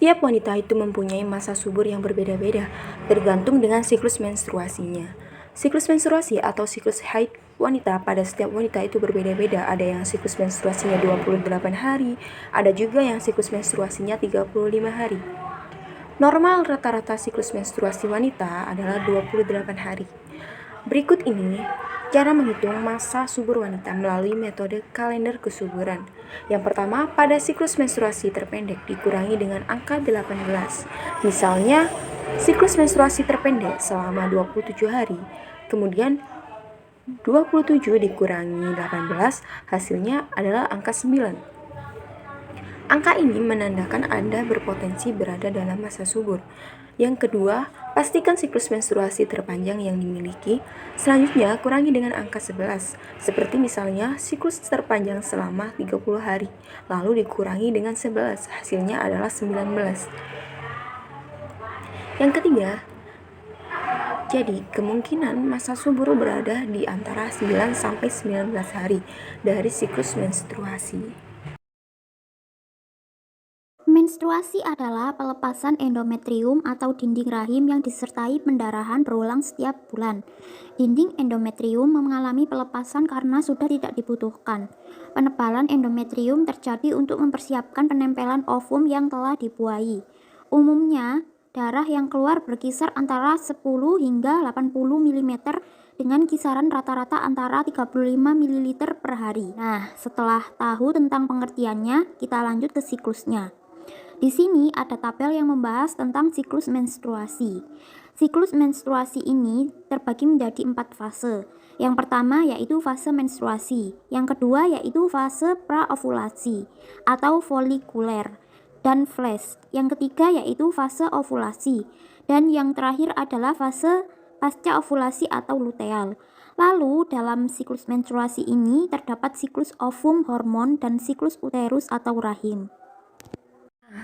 Setiap wanita itu mempunyai masa subur yang berbeda-beda, tergantung dengan siklus menstruasinya. Siklus menstruasi atau siklus haid wanita pada setiap wanita itu berbeda-beda. Ada yang siklus menstruasinya 28 hari, ada juga yang siklus menstruasinya 35 hari. Normal rata-rata siklus menstruasi wanita adalah 28 hari. Berikut ini cara menghitung masa subur wanita melalui metode kalender kesuburan. Yang pertama, pada siklus menstruasi terpendek dikurangi dengan angka 18. Misalnya, siklus menstruasi terpendek selama 27 hari. Kemudian 27 dikurangi 18, hasilnya adalah angka 9. Angka ini menandakan Anda berpotensi berada dalam masa subur. Yang kedua, pastikan siklus menstruasi terpanjang yang dimiliki. Selanjutnya, kurangi dengan angka 11. Seperti misalnya, siklus terpanjang selama 30 hari, lalu dikurangi dengan 11, hasilnya adalah 19. Yang ketiga, jadi kemungkinan masa subur berada di antara 9-19 hari dari siklus menstruasi. Menstruasi adalah pelepasan endometrium atau dinding rahim yang disertai pendarahan berulang setiap bulan. Dinding endometrium mengalami pelepasan karena sudah tidak dibutuhkan. Penebalan endometrium terjadi untuk mempersiapkan penempelan ovum yang telah dibuahi. Umumnya, darah yang keluar berkisar antara 10 hingga 80 mm dengan kisaran rata-rata antara 35 ml per hari. Nah, setelah tahu tentang pengertiannya, kita lanjut ke siklusnya. Di sini ada tabel yang membahas tentang siklus menstruasi. Siklus menstruasi ini terbagi menjadi 4 fase. Yang pertama yaitu fase menstruasi, yang kedua yaitu fase praovulasi atau folikuler dan flash, yang ketiga yaitu fase ovulasi, dan yang terakhir adalah fase pasca ovulasi atau luteal. Lalu dalam siklus menstruasi ini terdapat siklus ovum hormon dan siklus uterus atau rahim.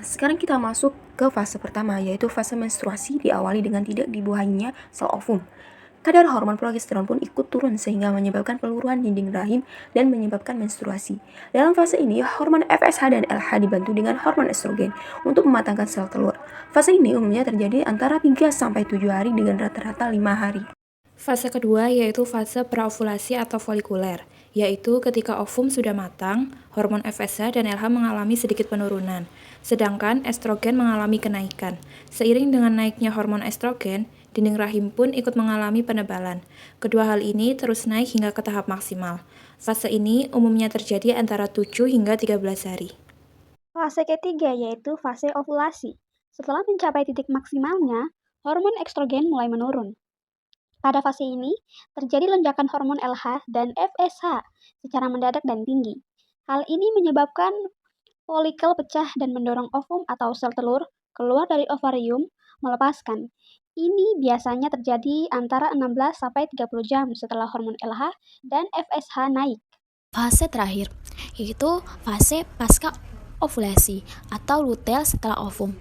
Sekarang kita masuk ke fase pertama, yaitu fase menstruasi diawali dengan tidak dibuahinya sel ovum. Kadar hormon progesteron pun ikut turun sehingga menyebabkan peluruhan dinding rahim dan menyebabkan menstruasi. Dalam fase ini, hormon FSH dan LH dibantu dengan hormon estrogen untuk mematangkan sel telur. Fase ini umumnya terjadi antara 3-7 hari dengan rata-rata 5 hari. Fase kedua yaitu fase praovulasi atau folikuler, yaitu ketika ovum sudah matang, hormon FSH dan LH mengalami sedikit penurunan, sedangkan estrogen mengalami kenaikan. Seiring dengan naiknya hormon estrogen, dinding rahim pun ikut mengalami penebalan. Kedua hal ini terus naik hingga ke tahap maksimal. Fase ini umumnya terjadi antara 7 hingga 13 hari. Fase ketiga yaitu fase ovulasi. Setelah mencapai titik maksimalnya, hormon estrogen mulai menurun. Pada fase ini, terjadi lonjakan hormon LH dan FSH secara mendadak dan tinggi. Hal ini menyebabkan folikel pecah dan mendorong ovum atau sel telur keluar dari ovarium melepaskan. Ini biasanya terjadi antara 16-30 jam setelah hormon LH dan FSH naik. Fase terakhir, yaitu fase pasca ovulasi atau luteal setelah ovum.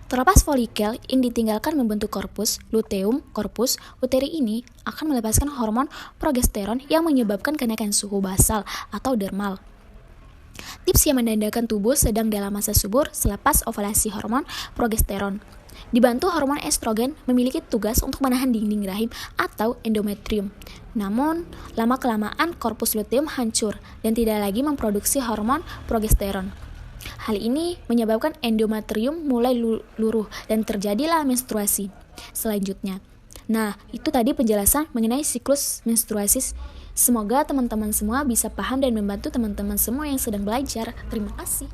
Terlepas folikel yang ditinggalkan membentuk korpus, luteum, korpus, uteri ini akan melepaskan hormon progesteron yang menyebabkan kenaikan suhu basal atau dermal. Tips yang menandakan tubuh sedang dalam masa subur selepas ovulasi hormon progesteron. Dibantu hormon estrogen memiliki tugas untuk menahan dinding rahim atau endometrium. Namun, lama-kelamaan korpus luteum hancur dan tidak lagi memproduksi hormon progesteron. Hal ini menyebabkan endometrium mulai luruh dan terjadilah menstruasi selanjutnya. Nah, itu tadi penjelasan mengenai siklus menstruasi. Semoga teman-teman semua bisa paham dan membantu teman-teman semua yang sedang belajar. Terima kasih.